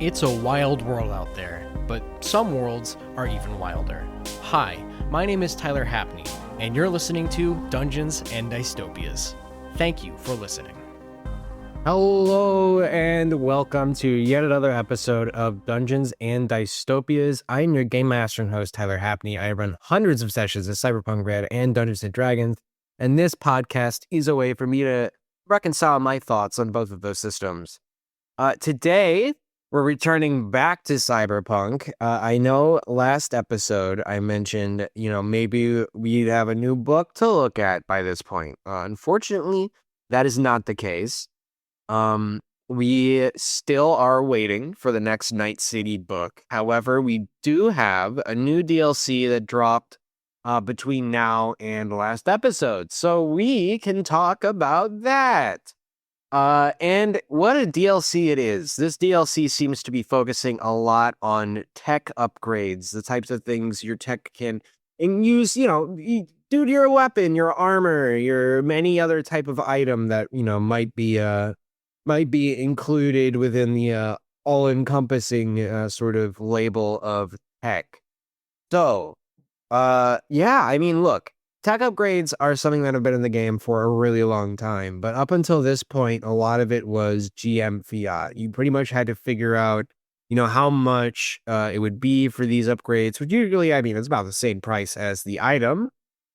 It's a wild world out there, but some worlds are even wilder. Hi, my name is Tyler Hapney, and you're listening to Dungeons and Dystopias. Thank you for listening. Hello and welcome to yet another episode of Dungeons and Dystopias. I'm your game master and host, Tyler Hapney. I run hundreds of sessions of Cyberpunk RED and Dungeons and Dragons, and this podcast is a way for me to reconcile my thoughts on both of those systems. Today, we're returning back to Cyberpunk. I know last episode I mentioned, maybe we'd have a new book to look at by this point. Unfortunately, that is not the case. We still are waiting for the next Night City book. However, we do have a new DLC that dropped between now and last episode, so we can talk about that. And what a DLC it is. This DLC seems to be focusing a lot on tech upgrades, the types of things your tech can use, do to your weapon, your armor, your many other type of item that, might be included within the all-encompassing sort of label of tech. So, look, tech upgrades are something that have been in the game for a really long time, but up until this point, a lot of it was GM fiat. You pretty much had to figure out, how much it would be for these upgrades, which usually, it's about the same price as the item.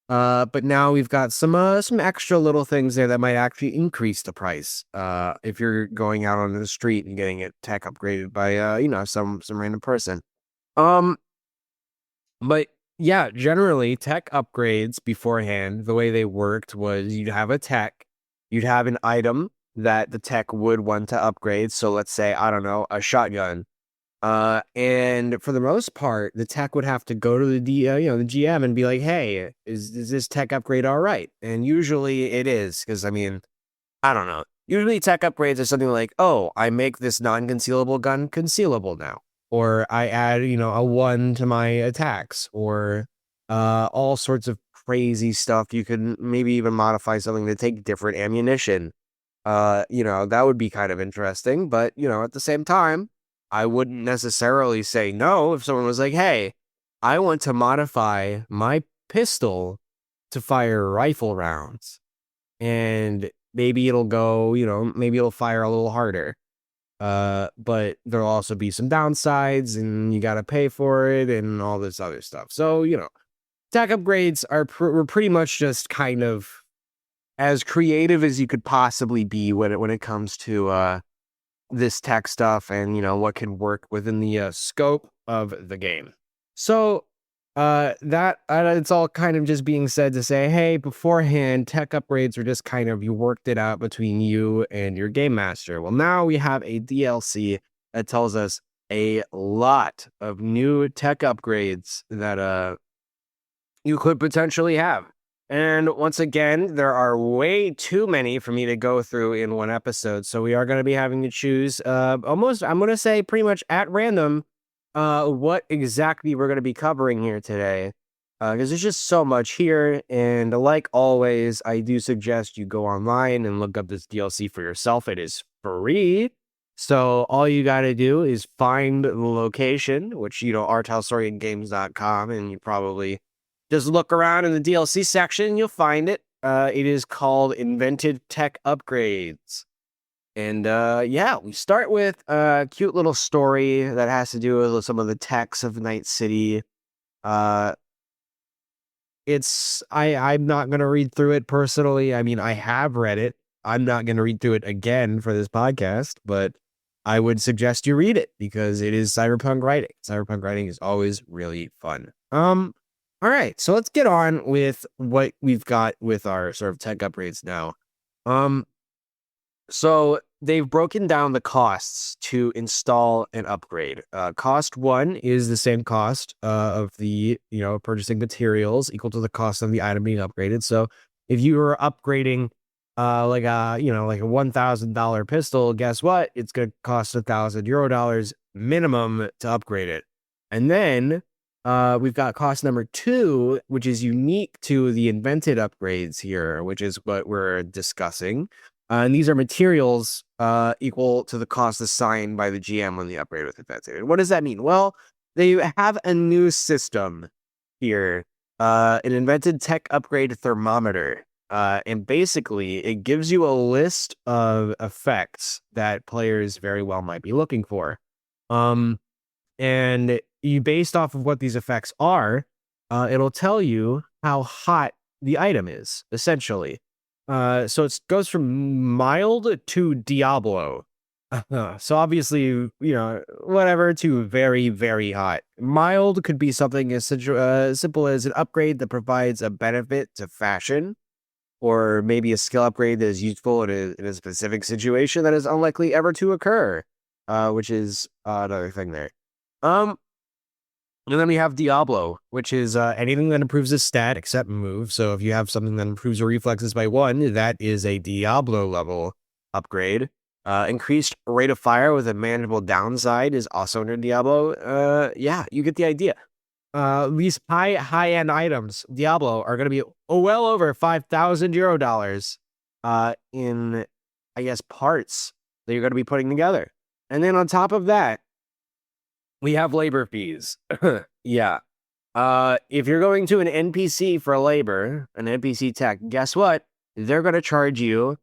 But now we've got some extra little things there that might actually increase the price. If you're going out on the street and getting it tech upgraded by, some random person. But yeah, generally tech upgrades beforehand, the way they worked was you'd have a tech, you'd have an item that the tech would want to upgrade. So let's say, I don't know, a shotgun. And for the most part, the tech would have to go to the the GM and be like, hey, is this tech upgrade all right? And usually it is, because I don't know. Usually tech upgrades are something like, oh, I make this non-concealable gun concealable now. Or I add, a 1 to my attacks, or all sorts of crazy stuff. You could maybe even modify something to take different ammunition. That would be kind of interesting. But, at the same time, I wouldn't necessarily say no if someone was like, hey, I want to modify my pistol to fire rifle rounds. And maybe it'll go, maybe it'll fire a little harder. But there'll also be some downsides, and you got to pay for it and all this other stuff. So, tech upgrades were pretty much just kind of as creative as you could possibly be when it comes to this tech stuff and, what can work within the scope of the game. So it's all kind of just being said to say, hey, beforehand, tech upgrades are just kind of, you worked it out between you and your game master. Well, now we have a DLC that tells us a lot of new tech upgrades that you could potentially have. And once again, there are way too many for me to go through in one episode. So we are going to be having to choose I'm going to say pretty much at random what exactly we're going to be covering here today, because there's just so much here. And like always, I do suggest you go online and look up this DLC for yourself. It is free. So all you got to do is find the location, which, arthousestoriangames.com, and you probably just look around in the DLC section, you'll find it. It is called Invented Tech Upgrades. And we start with a cute little story that has to do with some of the techs of Night City. I'm not going to read through it personally. I have read it. I'm not going to read through it again for this podcast, but I would suggest you read it because it is cyberpunk writing. Cyberpunk writing is always really fun. All right, so let's get on with what we've got with our sort of tech upgrades now. So they've broken down the costs to install an upgrade. Cost 1 is the same cost of the, purchasing materials equal to the cost of the item being upgraded. So if you were upgrading like a $1,000 pistol, guess what? It's going to cost €1,000 minimum to upgrade it. And then we've got cost number 2, which is unique to the invented upgrades here, which is what we're discussing. And these are materials equal to the cost assigned by the GM when the upgrade was effective. What does that mean? Well, they have a new system here, an invented tech upgrade thermometer. And basically, it gives you a list of effects that players very well might be looking for. And you, based off of what these effects are, it'll tell you how hot the item is, essentially. So it goes from mild to Diablo. So obviously, whatever, to very, very hot. Mild could be something as simple as an upgrade that provides a benefit to fashion, or maybe a skill upgrade that is useful in a specific situation that is unlikely ever to occur, which is another thing there. And then we have Diablo, which is anything that improves a stat except move. So if you have something that improves your reflexes by 1, that is a Diablo level upgrade. Increased rate of fire with a manageable downside is also under Diablo. Yeah, you get the idea. These high-end items, Diablo, are going to be well over €5,000 in, I guess, parts that you're going to be putting together. And then on top of that, we have labor fees. Yeah. If you're going to an NPC for labor, an NPC tech, guess what? They're going to charge you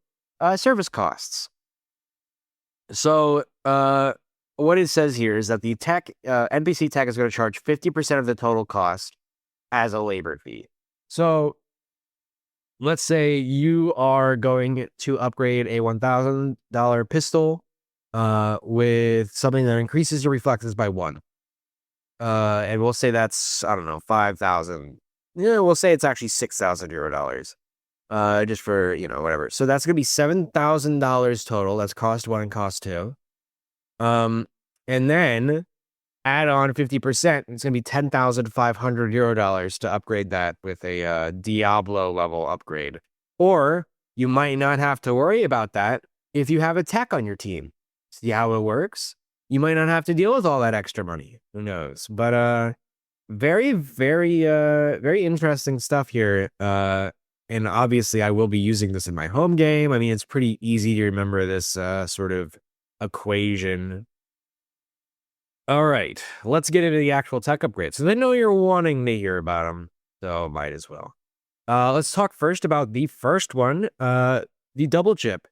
service costs. So, what it says here is that the NPC tech is going to charge 50% of the total cost as a labor fee. So, let's say you are going to upgrade a $1,000 pistol with something that increases your reflexes by 1. And we'll say that's, I don't know, 5,000. Yeah, we'll say it's actually €6,000. Just for, whatever. So that's going to be $7,000 total. That's cost 1 and cost 2. And then add on 50%. It's going to be €10,500 to upgrade that with a Diablo level upgrade. Or you might not have to worry about that if you have a tech on your team. See how it works? You might not have to deal with all that extra money. Who knows? But very, very, very interesting stuff here. And obviously, I will be using this in my home game. I mean, it's pretty easy to remember this sort of equation. All right, let's get into the actual tech upgrades. So I know you're wanting to hear about them, so might as well. Let's talk first about the first one, the double chip.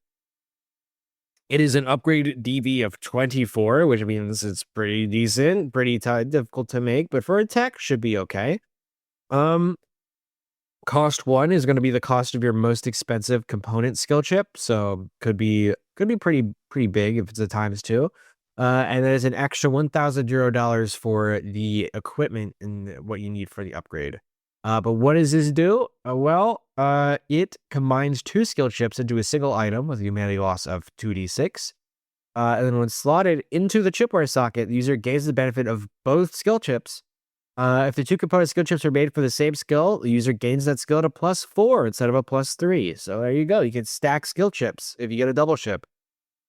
It is an upgrade DV of 24, which means it's pretty decent, pretty difficult to make, but for a tech, should be okay. Cost 1 is going to be the cost of your most expensive component skill chip, so could be pretty big if it's a times 2. And there's an extra €1,000 for the equipment and what you need for the upgrade. But what does this do? It combines 2 skill chips into a single item with a humanity loss of 2d6. And then when slotted into the chipware socket, the user gains the benefit of both skill chips. If the 2 component skill chips are made for the same skill, the user gains that skill to +4 instead of a +3. So there you go. You can stack skill chips if you get a double chip.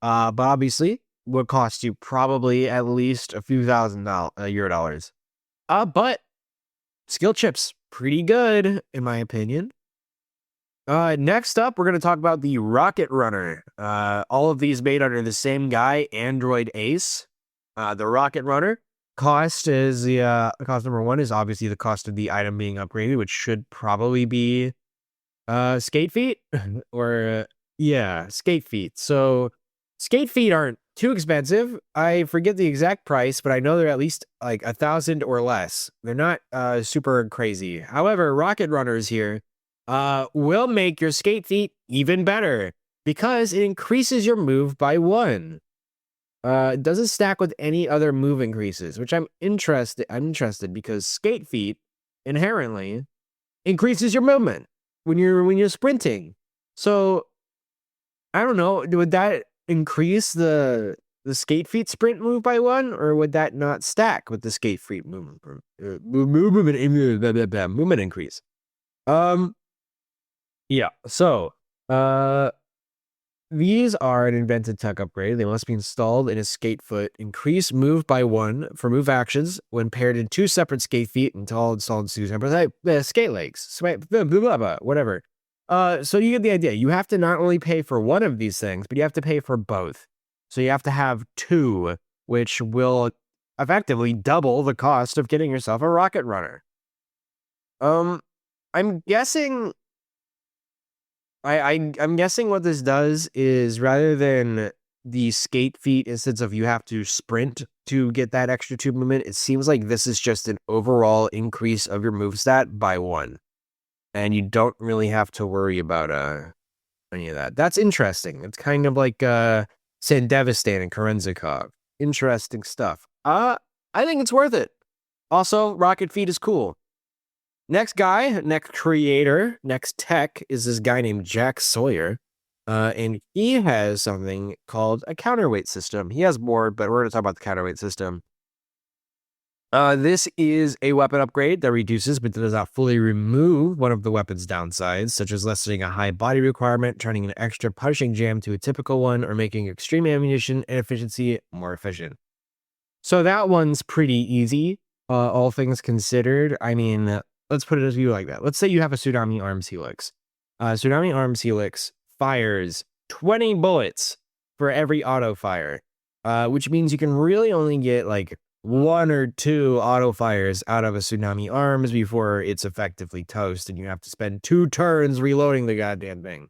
But obviously, would cost you probably at least a few $1,000. But skill chips, pretty good, in my opinion. Next up, we're going to talk about the Rocket Runner. All of these made under the same guy, Android Ace. The Rocket Runner cost is cost number 1 is obviously the cost of the item being upgraded, which should probably be skate feet or skate feet. So skate feet aren't too expensive. I forget the exact price, but I know they're at least like 1,000 or less. They're not super crazy. However, Rocket Runners here will make your skate feet even better because it increases your move by 1. It doesn't stack with any other move increases, which I'm interested because skate feet inherently increases your movement when you're sprinting. So I don't know, would that increase the skate feet sprint move by 1, or would that not stack with the skate feet movement increase? Yeah. So these are an invented tech upgrade. They must be installed in a skate foot. Increase move by 1 for move actions when paired in 2 separate skate feet until installed in 2 separate skate legs. Whatever. So you get the idea. You have to not only pay for one of these things, but you have to pay for both. So you have to have two, which will effectively double the cost of getting yourself a rocket runner. I'm guessing. I'm guessing what this does is rather than the skate feat instance of you have to sprint to get that extra 2 movement, it seems like this is just an overall increase of your moveset by 1. And you don't really have to worry about any of that. That's interesting. It's kind of like Sandevastan and Karenzikov. Interesting stuff. I think it's worth it. Also, Rocket Feet is cool. Next guy, next creator, next tech is this guy named Jack Sawyer. And he has something called a counterweight system. He has more, but we're going to talk about the counterweight system. This is a weapon upgrade that reduces but does not fully remove one of the weapon's downsides, such as lessening a high body requirement, turning an extra punishing jam to a typical one, or making extreme ammunition and efficiency more efficient. So that one's pretty easy, all things considered. I mean, let's put it as you like that. Let's say you have a Tsunami Arms Helix. Tsunami Arms Helix fires 20 bullets for every auto fire, which means you can really only get like 1 or 2 auto fires out of a Tsunami Arms before it's effectively toast, and you have to spend 2 turns reloading the goddamn thing.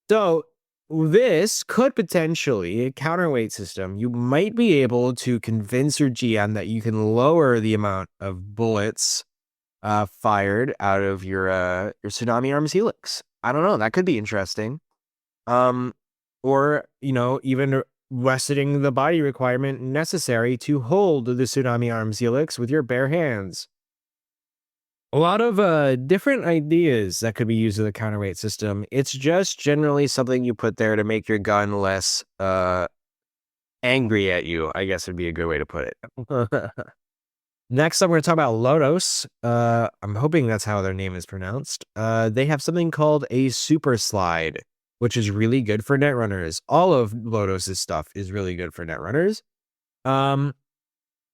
So this could potentially, a counterweight system, you might be able to convince your GM that you can lower the amount of bullets fired out of your Tsunami Arms Helix. I don't know. That could be interesting. Or, even lessening the body requirement necessary to hold the Tsunami Arms Helix with your bare hands. A lot of different ideas that could be used with a counterweight system. It's just generally something you put there to make your gun less angry at you, I guess would be a good way to put it. Next up, we're going to talk about Lodos. I'm hoping that's how their name is pronounced. They have something called a Super Slide, which is really good for netrunners. All of Lodos' stuff is really good for netrunners.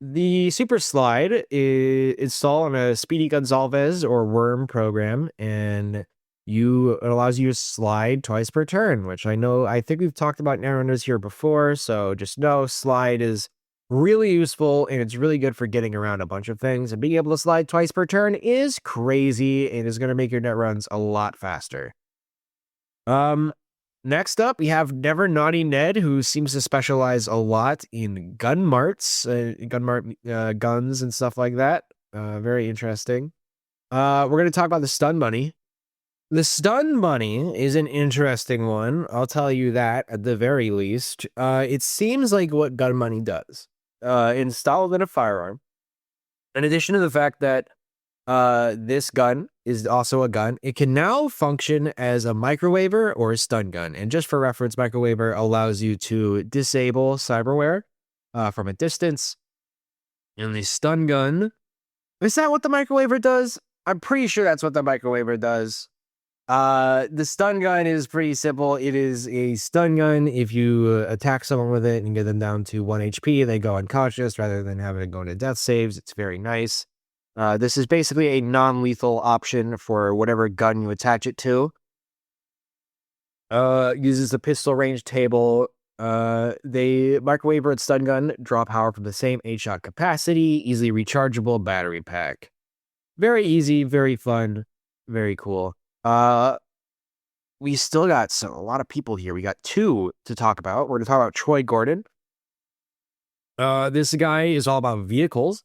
The Super Slide is installed on a Speedy Gonzalez or Worm program, and it allows you to slide twice per turn, which I think we've talked about netrunners here before, so just know Slide is really useful, and it's really good for getting around a bunch of things, and being able to slide twice per turn is crazy, and is going to make your net runs a lot faster. Next up, we have Never Naughty Ned, who seems to specialize a lot in gun marts, guns and stuff like that. Very interesting. We're going to talk about the Stun Bunny. The Stun Bunny is an interesting one. I'll tell you that at the very least. It seems like what Gun Money does. Installed in a firearm. In addition to the fact that this gun is also a gun, it can now function as a microwaver or a stun gun. And just for reference, microwaver allows you to disable cyberware from a distance. And the stun gun, is that what the microwaver does? I'm pretty sure that's what the microwaver does. The stun gun is pretty simple. It is a stun gun. If you attack someone with it and get them down to 1 HP, they go unconscious rather than having to go into death saves. It's very nice. This is basically a non-lethal option for whatever gun you attach it to. Uses the pistol range table. The microwaver and stun gun draw power from the same 8-shot capacity, easily rechargeable battery pack. Very easy, very fun, very cool. We still got a lot of people here. We got 2 to talk about. We're going to talk about Troy Gordon. This guy is all about vehicles.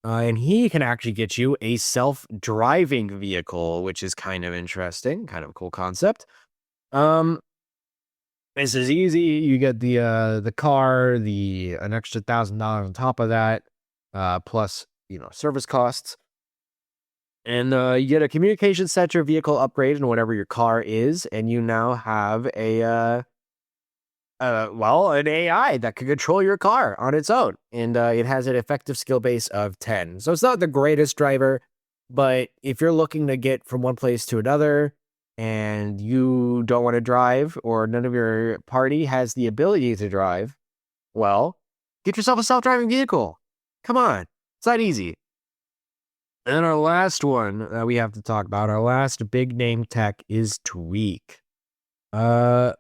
And he can actually get you a self-driving vehicle, which is kind of interesting, kind of a cool concept. This is easy. You get the car, an extra $1,000 on top of that, plus service costs, and you get a communication center vehicle upgrade in whatever your car is, and you now have an AI that can control your car on its own. And it has an effective skill base of 10. So it's not the greatest driver, but if you're looking to get from one place to another and you don't want to drive, or none of your party has the ability to drive, well, get yourself a self-driving vehicle. Come on. It's that easy. And our last one that we have to talk about, our last big name tech is Tweak. Uh,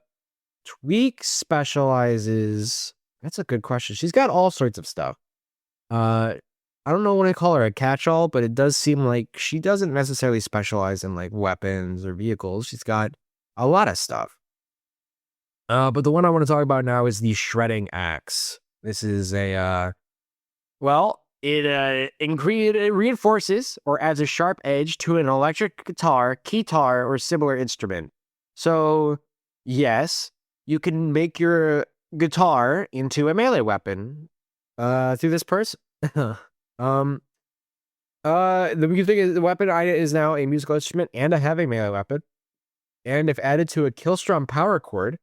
Tweak specializes. That's a good question. She's got all sorts of stuff. Uh, I don't know when I call her a catch-all, but it does seem like she doesn't necessarily specialize in like weapons or vehicles. She's got a lot of stuff. But the one I want to talk about now is the shredding axe. This is a it reinforces or adds a sharp edge to an electric guitar, keytar, or similar instrument. So, yes, you can make your guitar into a melee weapon through this person. um, the good thing is the weapon is now a musical instrument and a heavy melee weapon. And if added to a Killstrom power chord,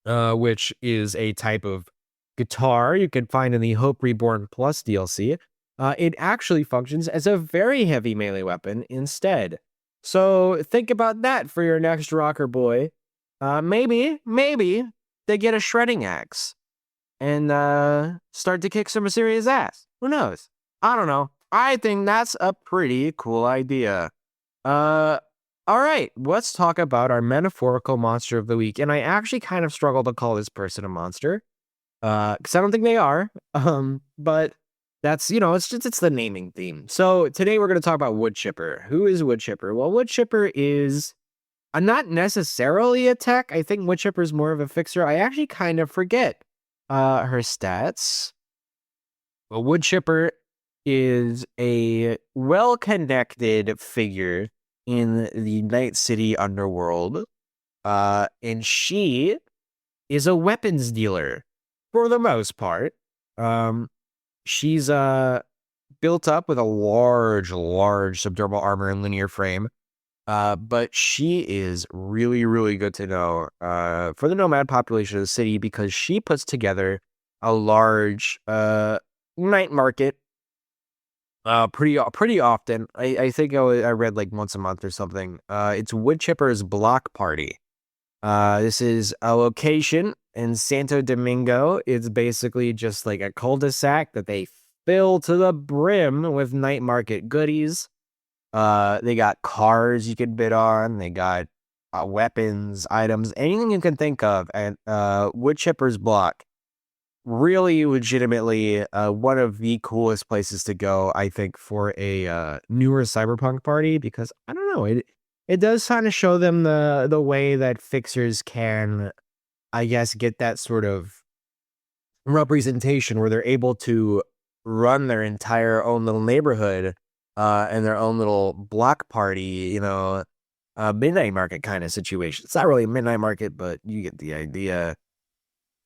which is a type of guitar you can find in the Hope Reborn Plus DLC, it actually functions as a very heavy melee weapon instead. So think about that for your next rocker boy. Maybe they get a shredding axe and start to kick some serious ass. Who knows? I don't know. I think that's a pretty cool idea. All right, let's talk about our metaphorical monster of the week. And I actually kind of struggle to call this person a monster, because I don't think they are. But that's, it's the naming theme. So today we're going to talk about Wood Chipper. Who is Wood Chipper? Well, Wood Chipper is not necessarily a tech. I think Wood Chipper is more of a fixer. I actually kind of forget her stats. Well, Wood Chipper is a well-connected figure in the Night City underworld, and she is a weapons dealer for the most part. She's built up with a large subdermal armor and linear frame, but she is really, really good to know for the nomad population of the city because she puts together a large night market pretty often. I think I read like once a month or something. It's Wood Chipper's Block Party. This is a location in Santo Domingo. It's basically just like a cul-de-sac that they fill to the brim with night market goodies. They got cars you could bid on. They got weapons, items, anything you can think of. And Wood Chipper's Block, really legitimately one of the coolest places to go, I think, for a newer Cyberpunk party, because I don't know, it does kind of show them the way that fixers can, I guess, get that sort of representation where they're able to run their entire own little neighborhood and their own little block party, midnight market kind of situation. It's not really a midnight market, but you get the idea.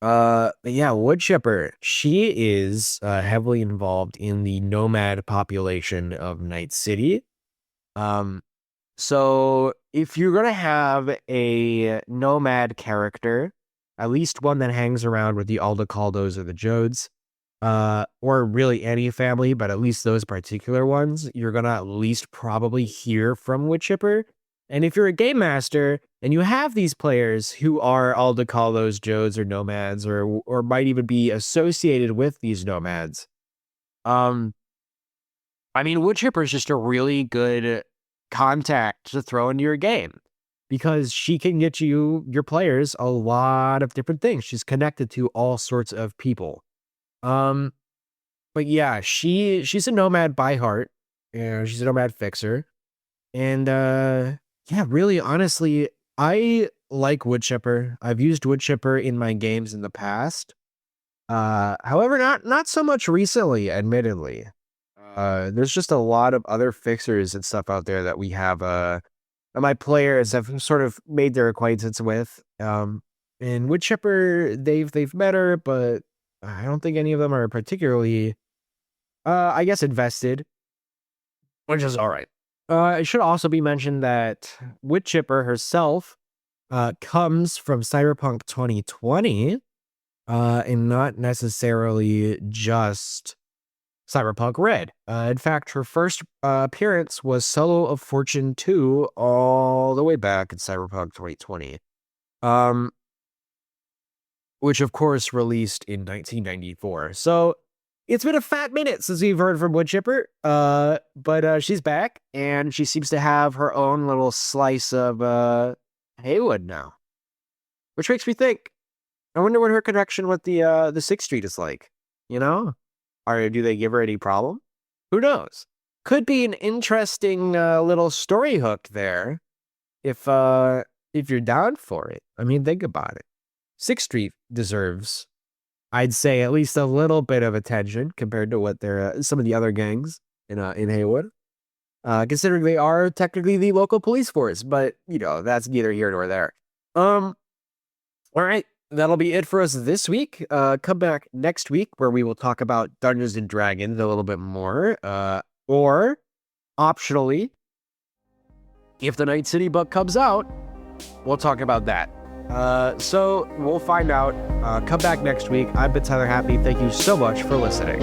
But yeah, Wood Chipper, she is heavily involved in the nomad population of Night City. So if you're gonna have a nomad character, at least one that hangs around with the Aldecaldos or the Jodes, or really any family, but at least those particular ones, you're gonna at least probably hear from Wood Chipper. And if you're a game master and you have these players who are Aldecaldos, Jodes, or nomads, or might even be associated with these nomads, Wood Chipper is just a really good contact to throw into your game because she can get your players a lot of different things. She's connected to all sorts of people. But yeah, she's a nomad by heart. She's a nomad fixer. And yeah, really, honestly, I like Wood Chipper. I've used Wood Chipper in my games in the past. However, not so much recently, admittedly. There's just a lot of other fixers and stuff out there that we have that my players have sort of made their acquaintance with. And Wood Chipper, they've met her, but I don't think any of them are particularly I guess invested, which is all right. It should also be mentioned that Wood Chipper herself comes from Cyberpunk 2020, and not necessarily just Cyberpunk RED. In fact, her first appearance was Solo of Fortune 2 all the way back in Cyberpunk 2020, which of course released in 1994. So it's been a fat minute since we've heard from Woodchipper, but she's back, and she seems to have her own little slice of Haywood now, which makes me think. I wonder what her connection with the 6th Street is like. You know, or do they give her any problem? Who knows? Could be an interesting little story hook there, if you're down for it. I mean, think about it. 6th Street deserves, I'd say, at least a little bit of attention compared to what some of the other gangs in Haywood. Considering they are technically the local police force, but that's neither here nor there. All right, that'll be it for us this week. Come back next week where we will talk about Dungeons and Dragons a little bit more. Or optionally, if the Night City book comes out, we'll talk about that. So we'll find out. Come back next week. I've been Tyler Happy. Thank you so much for listening.